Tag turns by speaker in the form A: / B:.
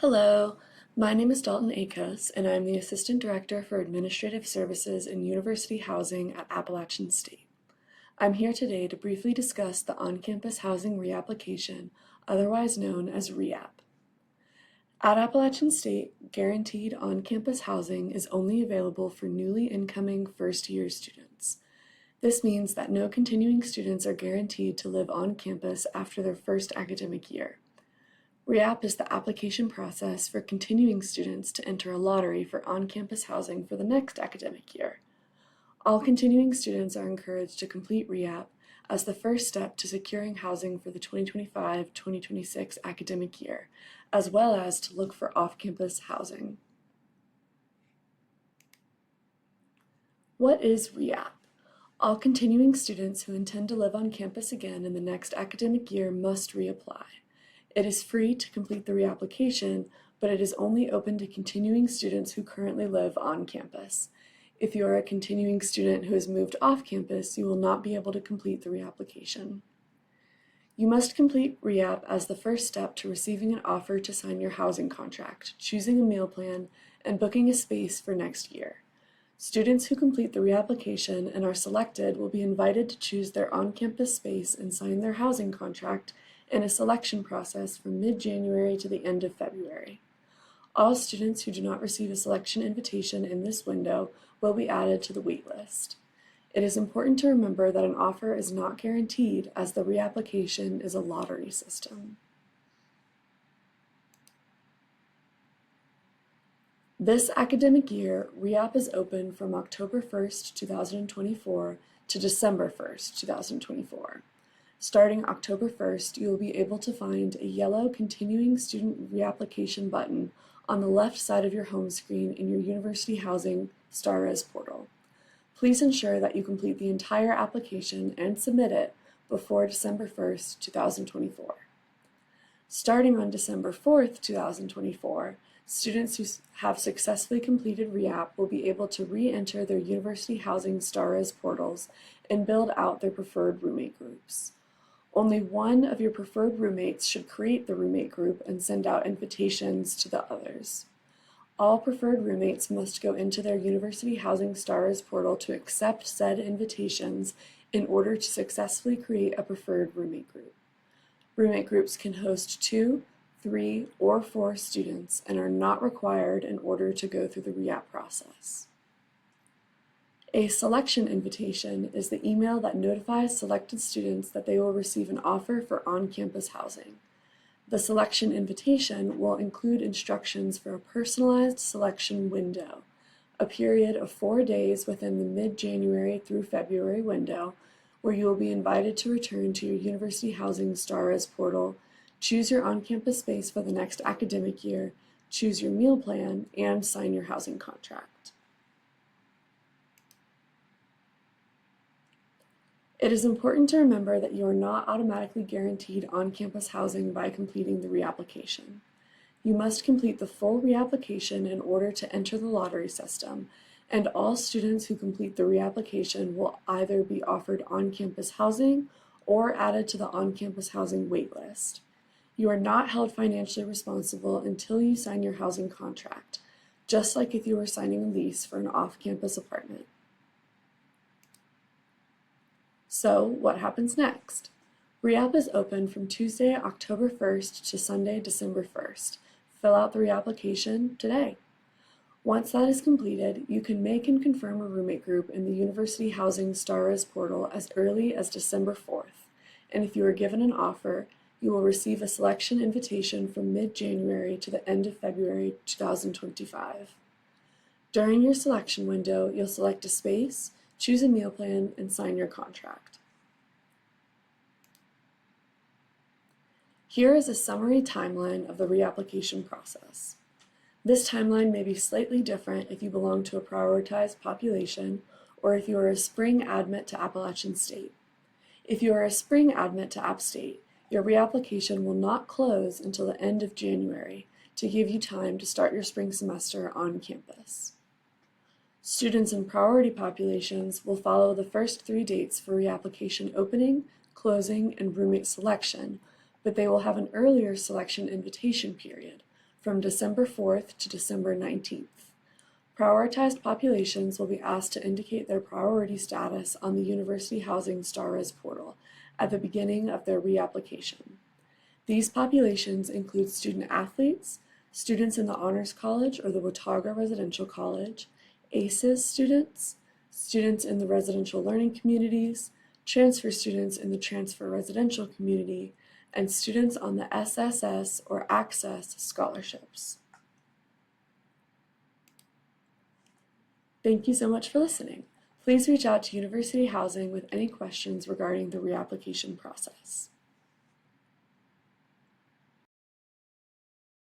A: Hello, my name is Dalton Akos, and I'm the Assistant Director for Administrative Services and University Housing at Appalachian State. I'm here today to briefly discuss the on-campus housing reapplication, otherwise known as ReApp. At Appalachian State, guaranteed on-campus housing is only available for newly incoming first-year students. This means that no continuing students are guaranteed to live on campus after their first academic year. ReApp is the application process for continuing students to enter a lottery for on-campus housing for the next academic year. All continuing students are encouraged to complete ReApp as the first step to securing housing for the 2025-2026 academic year, as well as to look for off-campus housing. What is ReApp? All continuing students who intend to live on campus again in the next academic year must reapply. It is free to complete the reapplication, but it is only open to continuing students who currently live on campus. If you are a continuing student who has moved off campus, you will not be able to complete the reapplication. You must complete ReApp as the first step to receiving an offer to sign your housing contract, choosing a meal plan, and booking a space for next year. Students who complete the reapplication and are selected will be invited to choose their on-campus space and sign their housing contract in a selection process from mid-January to the end of February. All students who do not receive a selection invitation in this window will be added to the waitlist. It is important to remember that an offer is not guaranteed as the reapplication is a lottery system. This academic year, ReApp is open from October 1st, 2024 to December 1st, 2024. Starting October 1st, you will be able to find a yellow Continuing Student Reapplication button on the left side of your home screen in your University Housing StarRes portal. Please ensure that you complete the entire application and submit it before December 1st, 2024. Starting on December 4th, 2024, students who have successfully completed ReApp will be able to re-enter their University Housing StarRes portals and build out their preferred roommate groups. Only one of your preferred roommates should create the roommate group and send out invitations to the others. All preferred roommates must go into their University Housing StarRes portal to accept said invitations in order to successfully create a preferred roommate group. Roommate groups can host 2, 3, or 4 students and are not required in order to go through the ReApp process. A selection invitation is the email that notifies selected students that they will receive an offer for on-campus housing. The selection invitation will include instructions for a personalized selection window, a period of 4 days within the mid-January through February window, where you will be invited to return to your University Housing StarRes portal, choose your on-campus space for the next academic year, choose your meal plan, and sign your housing contract. It is important to remember that you are not automatically guaranteed on-campus housing by completing the reapplication. You must complete the full reapplication in order to enter the lottery system, and all students who complete the reapplication will either be offered on-campus housing or added to the on-campus housing waitlist. You are not held financially responsible until you sign your housing contract, just like if you were signing a lease for an off-campus apartment. So, what happens next? ReApp is open from Tuesday, October 1st to Sunday, December 1st. Fill out the reapplication today. Once that is completed, you can make and confirm a roommate group in the University Housing StarRes portal as early as December 4th, and if you are given an offer, you will receive a selection invitation from mid-January to the end of February 2025. During your selection window, you'll select a space, choose a meal plan, and sign your contract. Here is a summary timeline of the reapplication process. This timeline may be slightly different if you belong to a prioritized population or if you are a spring admit to Appalachian State. If you are a spring admit to App State, your reapplication will not close until the end of January to give you time to start your spring semester on campus. Students in priority populations will follow the first 3 dates for reapplication opening, closing, and roommate selection, but they will have an earlier selection invitation period from December 4th to December 19th. Prioritized populations will be asked to indicate their priority status on the University Housing StarRes portal at the beginning of their reapplication. These populations include student athletes, students in the Honors College or the Watauga Residential College, ACES students, students in the residential learning communities, transfer students in the transfer residential community, and students on the SSS or Access scholarships. Thank you so much for listening. Please reach out to University Housing with any questions regarding the reapplication process.